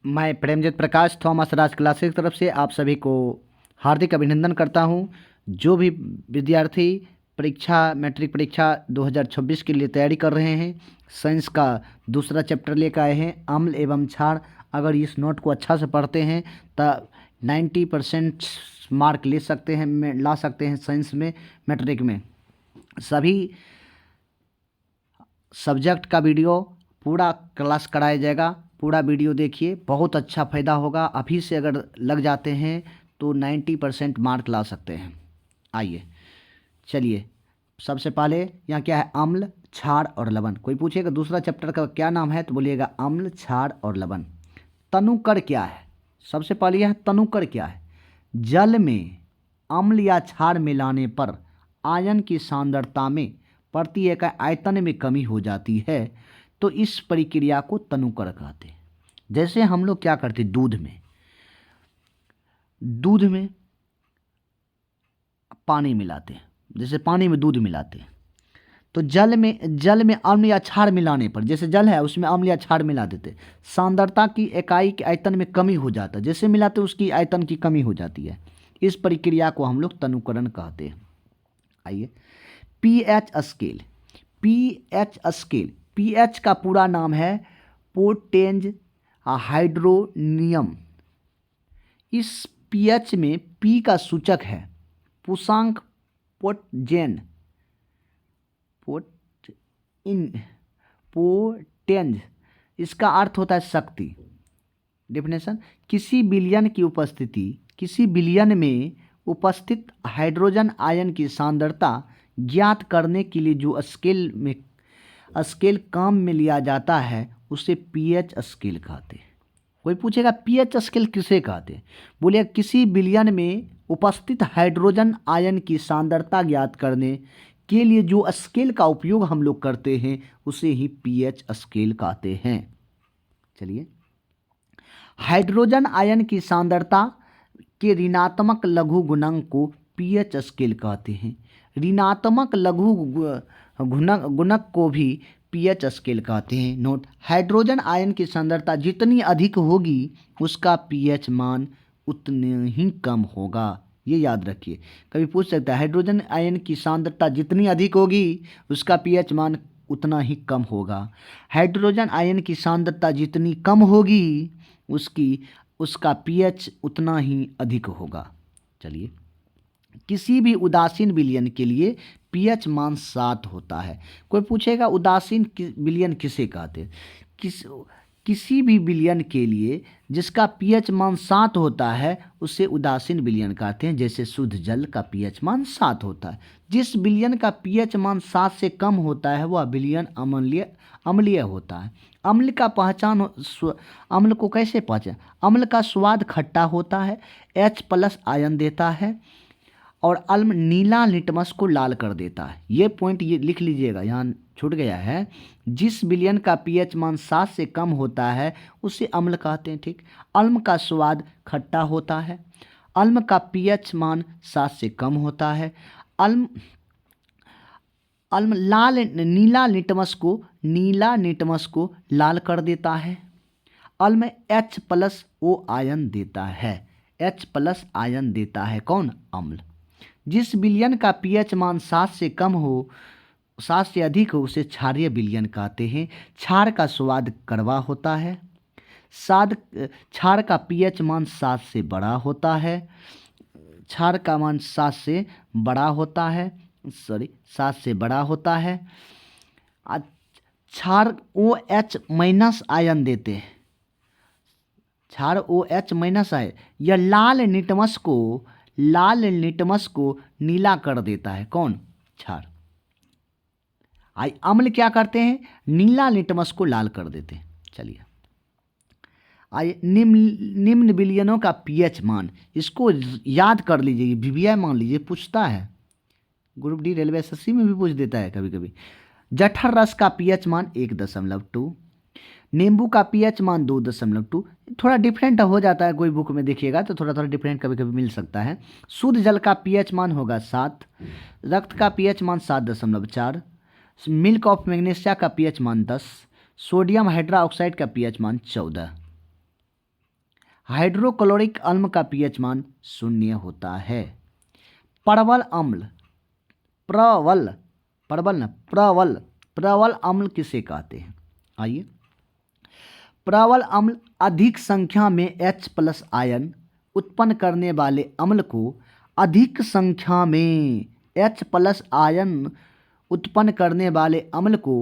मैं प्रेमजीत प्रकाश थॉमस राज क्लासेस की तरफ से आप सभी को हार्दिक अभिनंदन करता हूं। जो भी विद्यार्थी परीक्षा मैट्रिक परीक्षा 2026 के लिए तैयारी कर रहे हैं, साइंस का दूसरा चैप्टर लेकर आए हैं, अम्ल एवं क्षार। अगर इस नोट को अच्छा से पढ़ते हैं तो 90% मार्क ले सकते हैं, ला सकते हैं साइंस में, मैट्रिक में। सभी सब्जेक्ट का वीडियो पूरा क्लास कराया जाएगा। पूरा वीडियो देखिए, बहुत अच्छा फ़ायदा होगा। अभी से अगर लग जाते हैं तो 90% मार्क ला सकते हैं। आइए चलिए, सबसे पहले यहाँ क्या है, अम्ल क्षार और लवण। कोई पूछेगा दूसरा चैप्टर का क्या नाम है तो बोलिएगा अम्ल क्षार और लवण। तनुकण क्या है? सबसे पहले यह तनुकण क्या है? जल में अम्ल या क्षार मिलाने पर आयन की सांद्रता में प्रति इकाई आयतन में कमी हो जाती है, तो इस प्रक्रिया को तनुकण कहते हैं। जैसे हम लोग क्या करते, दूध में पानी मिलाते हैं, जैसे पानी में दूध मिलाते हैं, तो जल में अम्ल या क्षार मिलाने पर, जैसे जल है उसमें अम्ल या क्षार मिला देते, सांद्रता की इकाई के आयतन में कमी हो जाता है। जैसे मिलाते उसकी आयतन की कमी हो जाती है। इस प्रक्रिया को हम लोग तनुकरण कहते हैं। आइए, पीएच स्केल। पीएच का पूरा नाम है पोटेंज हाइड्रोनियम। इस पीएच में पी का सूचक है पूषांक पोटजेन पोटेंज। इसका अर्थ होता है शक्ति। डेफिनेशन, किसी बिलियन में उपस्थित हाइड्रोजन आयन की सांद्रता ज्ञात करने के लिए जो स्केल काम में लिया जाता है उसे पीएच स्केल कहते हैं। कोई पूछेगा पीएच स्केल किसे कहते हैं? बोलिए किसी बिलियन में उपस्थित हाइड्रोजन आयन की सांद्रता ज्ञात करने के लिए जो स्केल का उपयोग हम लोग करते हैं उसे ही पीएच स्केल कहते हैं। चलिए, हाइड्रोजन आयन की सांद्रता के ऋणात्मक लघु गुणक को पीएच स्केल कहते हैं। ऋणात्मक लघु गुणक को भी पीएच स्केल कहते हैं। नोट, हाइड्रोजन आयन की सांद्रता जितनी अधिक होगी उसका पीएच मान उतने ही कम होगा। ये याद रखिए, कभी पूछ सकता है हाइड्रोजन आयन की सांद्रता जितनी अधिक होगी उसका पीएच मान उतना ही कम होगा। हाइड्रोजन आयन की सांद्रता जितनी कम होगी उसका पीएच उतना ही अधिक होगा। चलिए, किसी भी उदासीन विलयन के लिए पीएच मान 7 होता है। कोई पूछेगा उदासीन विलयन किसे कहते हैं? किसी भी विलयन के लिए जिसका पीएच मान 7 होता है उसे उदासीन विलयन कहते हैं। जैसे शुद्ध जल का पीएच मान 7 होता है। जिस विलयन का पीएच मान 7 से कम होता है वह विलयन अम्लीय होता है। अम्ल को कैसे पहचान? अम्ल का स्वाद खट्टा होता है, H+ आयन देता है, और अम्ल नीला लिटमस को लाल कर देता है। ये पॉइंट ये लिख लीजिएगा, यहाँ छूट गया है। जिस विलयन का पीएच मान 7 से कम होता है उसे अम्ल कहते हैं। ठीक, अम्ल का स्वाद खट्टा होता है, अम्ल का पीएच मान 7 से कम होता है, अम्ल नीला लिटमस को लाल कर देता है, अम्ल H+O आयन देता है। H+ आयन देता है कौन? अम्ल। जिस विलयन का पीएच मान 7 से कम हो, 7 से अधिक हो उसे क्षारीय विलयन कहते हैं। क्षार का स्वाद कड़वा होता है। क्षार का पीएच मान 7 से बड़ा होता है। क्षार का मान 7 से बड़ा होता है, 7 से बड़ा होता है। क्षार OH- आयन देते हैं। क्षार OH- आयन यह लाल लिटमस को नीला कर देता है। कौन? क्षार। अम्ल क्या करते हैं? नीला लिटमस को लाल कर देते हैं। चलिए, आइए, निम्न विलयनों का पीएच मान, इसको याद कर लीजिए, वीवीआई मान लीजिए, पूछता है। ग्रुप डी रेलवे एसएससी में भी पूछ देता है कभी कभी। जठर रस का पीएच मान 1.2, नींबू का पीएच मान 2.2। थोड़ा डिफरेंट हो जाता है, कोई बुक में देखिएगा तो थोड़ा डिफरेंट कभी कभी मिल सकता है। शुद्ध जल का पीएच मान होगा 7, रक्त का पीएच मान 7.4, मिल्क ऑफ मैग्नीशिया का पीएच मान 10, सोडियम हाइड्रोक्साइड का पीएच मान 14। हाइड्रोक्लोरिक अम्ल का पीएच मान 0 होता है। प्रबल अम्ल, प्रबल प्रबल न प्रबल प्रबल अम्ल किसे कहते हैं? आइए, प्रबल अम्ल अधिक संख्या में H+ आयन उत्पन्न करने वाले अम्ल को अधिक संख्या में H+ आयन उत्पन्न करने वाले अम्ल को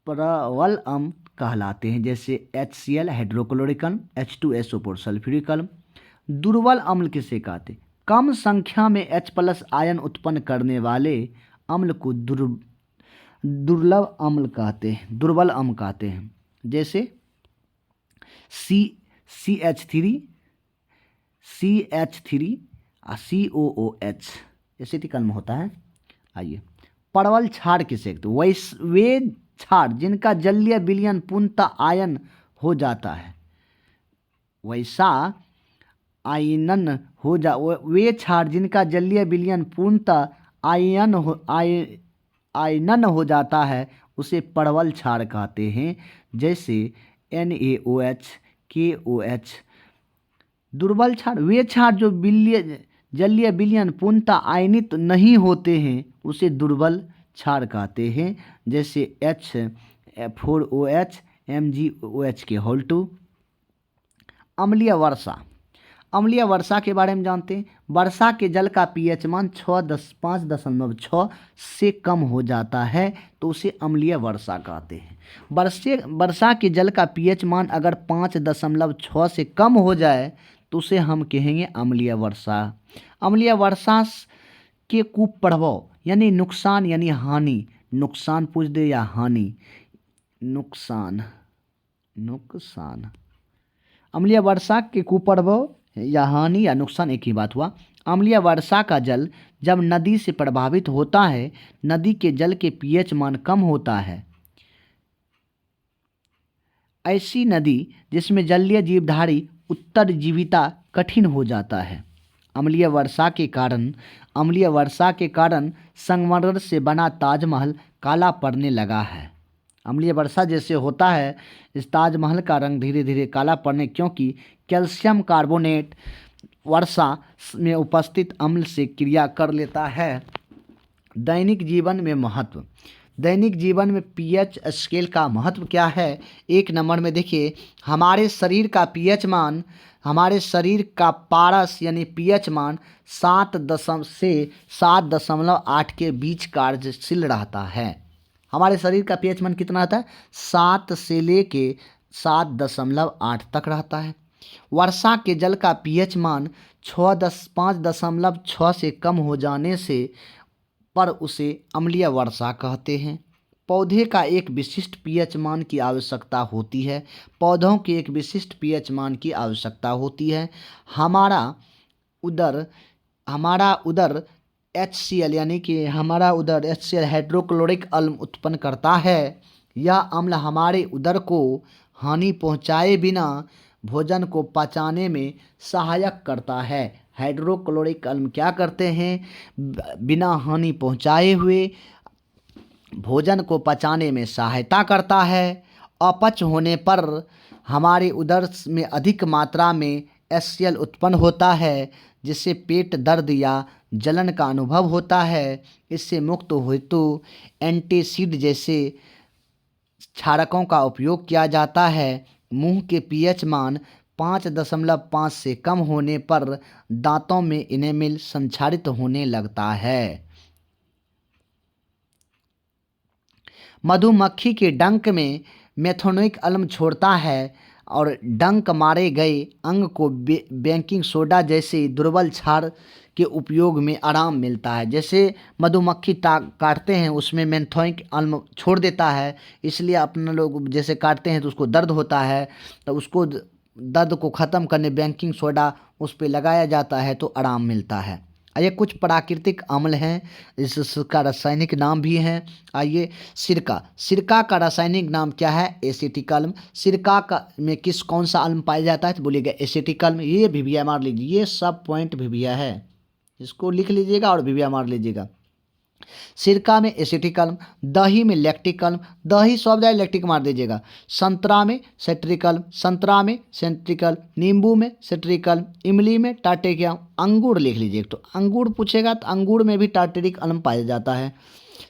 प्रबल अम्ल कहलाते हैं। जैसे HCl हाइड्रोक्लोरिक अम्ल, H2SO4 सल्फ्यूरिक अम्ल। दुर्बल अम्ल किसे कहते हैं? कम संख्या में H+ आयन उत्पन्न करने वाले अम्ल को दुर्लभ अम्ल कहते हैं, दुर्बल अम्ल कहते हैं। जैसे CH3 COOH एसिटिक अम्ल होता है। आइए, प्रबल क्षार किसे कहते हैं? वे क्षार जिनका जलीय विलयन पूर्णतः आयन हो जाता है, वैसा आयनन हो जा वे क्षार जिनका जलीय विलयन पूर्णतः आयनन हो जाता है उसे प्रबल क्षार कहते हैं। जैसे NaOH, KOH। दुर्बल क्षार वे क्षार जो जलीय विलयन पूर्णतः आयनित नहीं होते हैं उसे दुर्बल क्षार कहते हैं। जैसे H4OH, MgOH2। अम्लीय वर्षा, अम्लीय वर्षा के बारे में जानते हैं। वर्षा के जल का पीएच मान 5.6 से कम हो जाता है तो उसे अम्लीय वर्षा कहते हैं। वर्षा के जल का पीएच मान अगर 5.6 से कम हो जाए तो उसे हम कहेंगे अम्लीय वर्षा। अम्लीय वर्षा के कुप्रभाव यानी नुकसान यानी हानि, नुकसान पूछ दे या हानि, नुकसान अम्लीय वर्षा के कुप्रभाव या हानि या नुकसान एक ही बात हुआ। अम्लीय वर्षा का जल जब नदी से प्रभावित होता है, नदी के जल के पीएच मान कम होता है। ऐसी नदी जिसमें जलीय जीवधारी उत्तरजीविता कठिन हो जाता है। अम्लीय वर्षा के कारण संगमरमर से बना ताजमहल काला पड़ने लगा है। अम्लीय वर्षा जैसे होता है इस ताजमहल का रंग धीरे धीरे काला पड़ने, क्योंकि कैल्शियम कार्बोनेट वर्षा में उपस्थित अम्ल से क्रिया कर लेता है। दैनिक जीवन में महत्व, दैनिक जीवन में पीएच स्केल का महत्व क्या है? 1 नंबर में देखिए, हमारे शरीर का पीएच मान, हमारे शरीर का पारस यानी पीएच मान 7 से 7.8 के बीच कार्यशील रहता है। हमारे शरीर का पीएच मान कितना रहता है? 7 से लेके 7.8 तक रहता है। वर्षा के जल का पीएच मान 5.6 से कम हो जाने से पर उसे अम्लीय वर्षा कहते हैं। पौधे का एक विशिष्ट पीएच मान की आवश्यकता होती है, पौधों के एक विशिष्ट पीएच मान की आवश्यकता होती है। हमारा उदर HCl यानी कि हमारा उदर HCl हाइड्रोक्लोरिक अम्ल उत्पन्न करता है। यह अम्ल हमारे उदर को हानि पहुँचाए बिना भोजन को पचाने में सहायक करता है। हाइड्रोक्लोरिक अम्ल क्या करते हैं? बिना हानि पहुँचाए हुए भोजन को पचाने में सहायता करता है। अपच होने पर हमारे उदर में अधिक मात्रा में HCl उत्पन्न होता है, जिससे पेट दर्द या जलन का अनुभव होता है। इससे मुक्त हेतु एंटीसिड जैसे क्षारकों का उपयोग किया जाता है। मुंह के पीएच मान 5.5 से कम होने पर दांतों में इनेमिल संक्षारित होने लगता है। मधुमक्खी के डंक में मेथनोइक अम्ल छोड़ता है और डंक मारे गए अंग को बेकिंग सोडा जैसे दुर्बल क्षार के उपयोग में आराम मिलता है। जैसे मधुमक्खी काटते हैं उसमें मेथनोइक अम्ल छोड़ देता है, इसलिए अपने लोग जैसे काटते हैं तो उसको दर्द होता है, तो उसको दर्द को ख़त्म करने बेकिंग सोडा उस पर लगाया जाता है तो आराम मिलता है। ये कुछ प्राकृतिक अम्ल हैं, इसका रासायनिक नाम भी हैं। आइए, सिरका का रासायनिक नाम क्या है? एसिटिक अम्ल। सिरका का में कौन सा अम्ल पाया जाता है? तो बोलिएगा एसिटिक अम्ल। ये भी भैया मार लीजिए, ये सब पॉइंट भी भैया है, इसको लिख लीजिएगा और भी भैया मार लीजिएगा। सिरका में एसिटिक अम्ल, दही में लैक्टिक अम्ल, दही शब्द है लैक्टिक मार दीजिएगा। संतरा में सेट्रिक अम्ल, संतरा में सेंट्रिक अम्ल, नींबू में सेट्रिक अम्ल, इमली में टार्टेरिक अम्ल, अंगूर लिख लीजिए। तो अंगूर पूछेगा तो अंगूर में भी टार्टेरिक अम्ल पाया जाता है।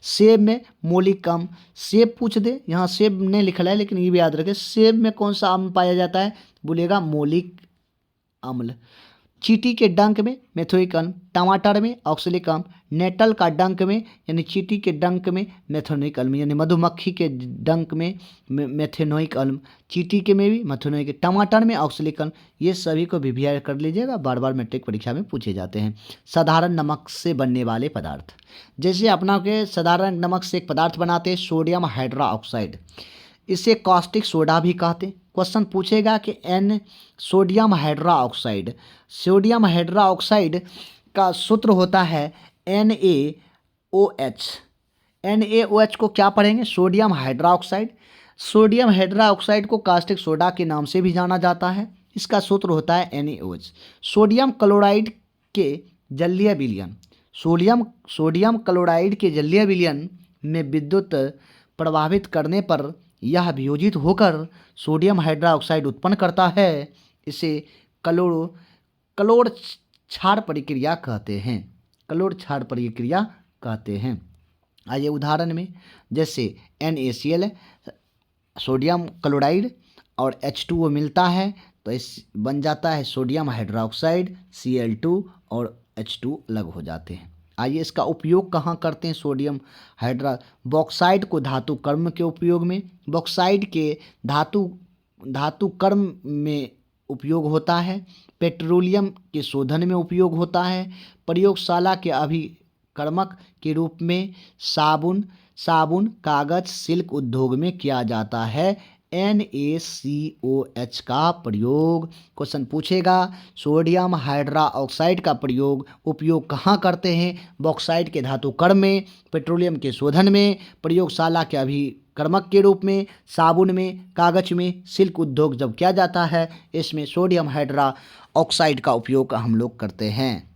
सेब में मोलिक अम्ल, सेब पूछ दे, यहाँ सेब नहीं लिखा है लेकिन ये भी याद रखें, सेब में कौन सा अम्ल पाया जाता है, बोलेगा मोलिक अम्ल। चींटी के डंक में मेथोइक अम्ल, टमाटर में ऑक्सैलिक अम्ल, नेटल का डंक में यानी चींटी के डंक में मेथेनोइक अम्ल, यानी मधुमक्खी के डंक में मेथेनोइक अम्ल, चींटी के में भी मेथेनोइक, टमाटर में ऑक्सैलिक अम्ल। ये सभी को भिभिया कर लीजिएगा, बार बार मैट्रिक परीक्षा में पूछे जाते हैं। साधारण नमक से बनने वाले पदार्थ, जैसे अपना के साधारण नमक से एक पदार्थ बनाते हैं सोडियम हाइड्रोक्साइड, इसे कॉस्टिक सोडा भी कहते हैं। क्वेश्चन पूछेगा कि सोडियम हाइड्रोक्साइड, सोडियम हाइड्रोक्साइड का सूत्र होता है NaOH। NaOH को क्या पढ़ेंगे, सोडियम हाइड्रोक्साइड। सोडियम हाइड्रोक्साइड को कास्टिक सोडा के नाम से भी जाना जाता है, इसका सूत्र होता है NaOH। सोडियम क्लोराइड के जलीय विलयन, सोडियम क्लोराइड के जलीय विलयन में विद्युत प्रभावित करने पर यह वियोजित होकर सोडियम हाइड्रोक्साइड उत्पन्न करता है। इसे क्लोर क्षार प्रक्रिया कहते हैं, क्लोर क्षार प्रक्रिया कहते हैं। आइए उदाहरण में, जैसे NaCl सोडियम क्लोराइड और H2O मिलता है तो इस बन जाता है सोडियम हाइड्रोक्साइड, Cl2 और H2 अलग हो जाते हैं। आइए इसका उपयोग कहाँ करते हैं, सोडियम बॉक्साइड को धातु कर्म के उपयोग में, बॉक्साइड के धातु कर्म में उपयोग होता है, पेट्रोलियम के शोधन में उपयोग होता है, प्रयोगशाला के अभिकर्मक के रूप में साबुन कागज सिल्क उद्योग में किया जाता है NaCOH का प्रयोग। क्वेश्चन पूछेगा सोडियम हाइड्रोक्साइड का उपयोग कहाँ करते हैं, बॉक्साइड के धातु कर्म में, पेट्रोलियम के शोधन में, प्रयोगशाला के अभिकर्मक के रूप में, साबुन में, कागज में, सिल्क उद्योग जब किया जाता है, इसमें सोडियम हाइड्रोक्साइड का उपयोग हम लोग करते हैं।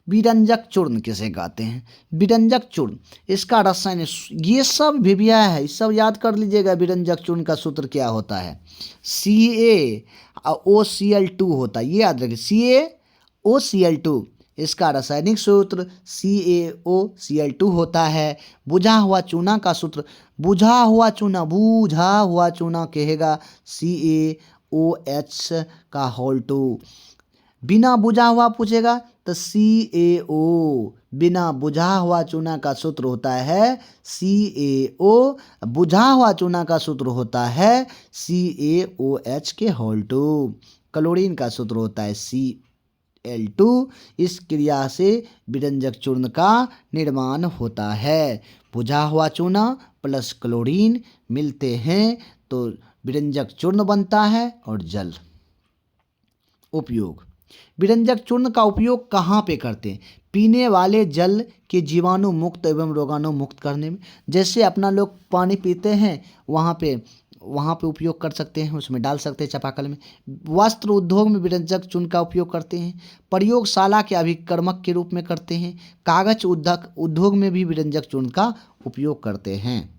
विरंजक चूर्ण किसे कहते हैं, विरंजक चूर्ण, इसका रसायन, ये सब भिभिया है, सब याद कर लीजिएगा। विरंजक चूर्ण का सूत्र क्या होता है, CaOCl2 होता है, ये याद रखिए, CaOCl2 इसका रासायनिक सूत्र CaOCl2 होता है। बुझा हुआ चूना का सूत्र, बुझा हुआ चूना कहेगा CaOH2। बिना बुझा हुआ पूछेगा तो CaO, बिना बुझा हुआ चूना का सूत्र होता है CaO, बुझा हुआ चूना का सूत्र होता है CaOH2। क्लोरीन का सूत्र होता है Cl2। इस क्रिया से विरंजक चूर्ण का निर्माण होता है। बुझा हुआ चूना प्लस क्लोरीन मिलते हैं तो विरंजक चूर्ण बनता है। और जल उपयोग, विरंजक चूर्ण का उपयोग कहाँ पे करते हैं, पीने वाले जल के जीवाणु मुक्त एवं रोगाणु मुक्त करने में। जैसे अपना लोग पानी पीते हैं वहाँ पे उपयोग कर सकते हैं, उसमें डाल सकते हैं चापाकल में। वस्त्र उद्योग में विरंजक चूर्ण का उपयोग करते हैं, प्रयोगशाला के अभिकर्मक के रूप में करते हैं, कागज उद्योग में भी विरंजक चूर्ण का उपयोग करते हैं।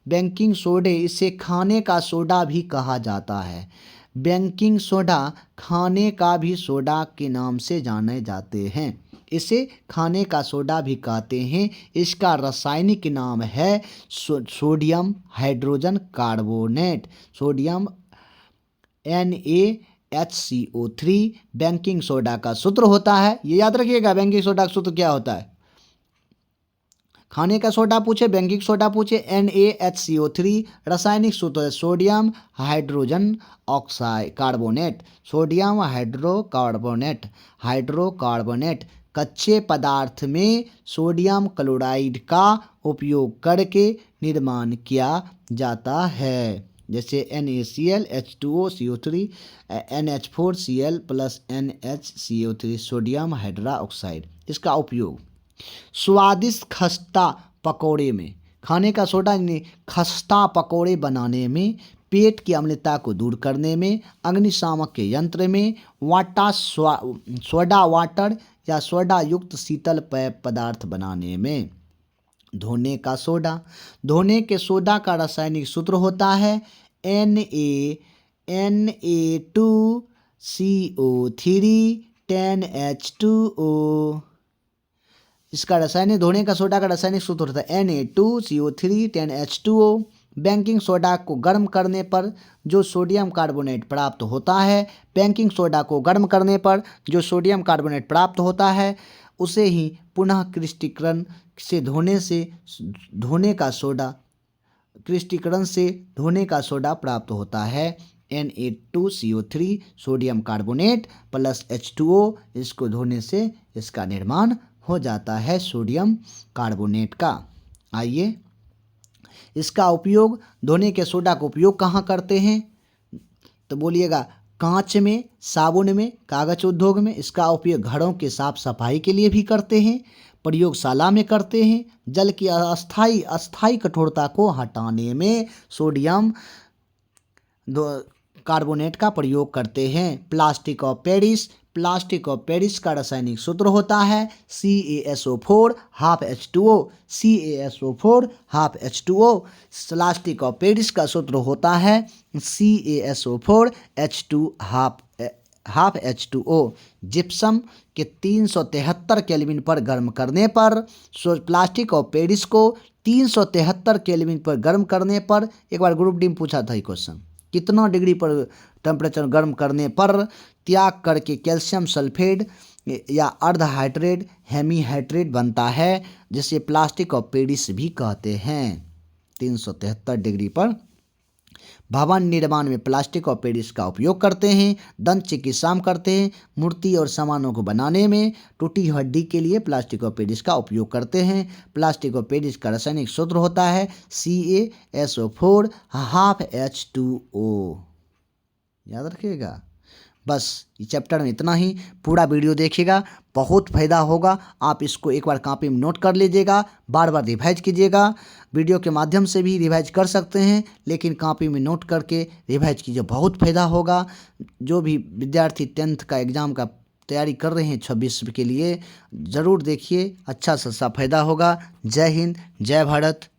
बेकिंग सोडे इसे खाने का सोडा भी कहा जाता है। बेकिंग सोडा खाने का भी सोडा के नाम से जाने जाते हैं, इसे खाने का सोडा भी कहते हैं। इसका रासायनिक नाम है sodium hydrogen carbonate, sodium NaHCO3। Baking soda का सूत्र होता है, ये याद रखिएगा, बेकिंग सोडा का सूत्र क्या होता है, खाने का सोडा पूछे, बेकिंग सोडा पूछे, NaHCO3। रासायनिक सूत्र है sodium hydrogen carbonate, sodium hydrocarbonate. कच्चे पदार्थ में सोडियम क्लोराइड का उपयोग करके निर्माण किया जाता है, जैसे NaCl H2O CO3 NH4Cl plus NHCO3 sodium hydroxide. इसका उपयोग स्वादिष्ट खस्ता पकौड़े में, खाने का सोडा खस्ता पकौड़े बनाने में, पेट की अम्लता को दूर करने में, अग्निशामक के यंत्र में, सोडा वाटर या सोडा युक्त शीतल पेय पदार्थ बनाने में। धोने का सोडा। धोने के सोडा का रासायनिक सूत्र होता है Na2CO3 इसका रासायनिक धोने का सोडा का रासायनिक सूत्र होता है Na2CO3 10H2O। बेकिंग सोडा को गर्म करने पर जो सोडियम कार्बोनेट प्राप्त होता है, बेकिंग सोडा को गर्म करने पर जो सोडियम कार्बोनेट प्राप्त होता है उसे ही पुनः क्रिस्टीकरण से धोने का सोडा प्राप्त होता है। Na2CO3 sodium carbonate plus H2O, इसको धोने से इसका निर्माण हो जाता है सोडियम कार्बोनेट का। आइए, इसका उपयोग, धोने के सोडा का उपयोग कहाँ करते हैं तो बोलिएगा कांच में, साबुन में, कागज उद्योग में। इसका उपयोग घरों के साफ सफाई के लिए भी करते हैं, प्रयोगशाला में करते हैं, जल की अस्थायी कठोरता को हटाने में सोडियम कार्बोनेट का प्रयोग करते हैं। Plastic of Paris. Plastic of Paris का रासायनिक सूत्र होता है CaSO4 half H2O। CaSO4 half H2O। Plastic of Paris का सूत्र होता है CaSO4 H2 half H2O। Gypsum के 373 केल्विन पर गर्म करने पर, प्लास्टिक ऑफ पेरिस को 373 केल्विन पर गर्म करने पर, एक बार ग्रुप डी में पूछा था ये क्वेश्चन, कितना डिग्री पर टेम्परेचर गर्म करने पर त्याग करके कैल्शियम सल्फेट या अर्धहाइड्रेट हेमीहाइड्रेट बनता है, जिसे प्लास्टिक ऑफ पेरिस भी कहते हैं। 373 डिग्री पर भवन निर्माण में प्लास्टिक ऑफ पेरिस का उपयोग करते हैं। दंत चिकित्सा करते हैं। मूर्ति और सामानों को बनाने में टूटी हड्डी के लिए प्लास्टिक ऑफ पेरिस का उपयोग करते हैं। प्लास्टिक ऑफ पेरिस का रासायनिक सूत्र होता है CaSO4 half H2O। याद रखिएगा। बस ये चैप्टर में इतना ही। पूरा वीडियो देखिएगा, बहुत फ़ायदा होगा। आप इसको एक बार कॉपी में नोट कर लीजिएगा, बार बार रिवाइज कीजिएगा। वीडियो के माध्यम से भी रिवाइज कर सकते हैं, लेकिन कॉपी में नोट करके रिवाइज कीजिए, बहुत फ़ायदा होगा। जो भी विद्यार्थी 10th का एग्ज़ाम का तैयारी कर रहे हैं 26 के लिए, ज़रूर देखिए, अच्छा सा फ़ायदा होगा। जय हिंद, जय भारत।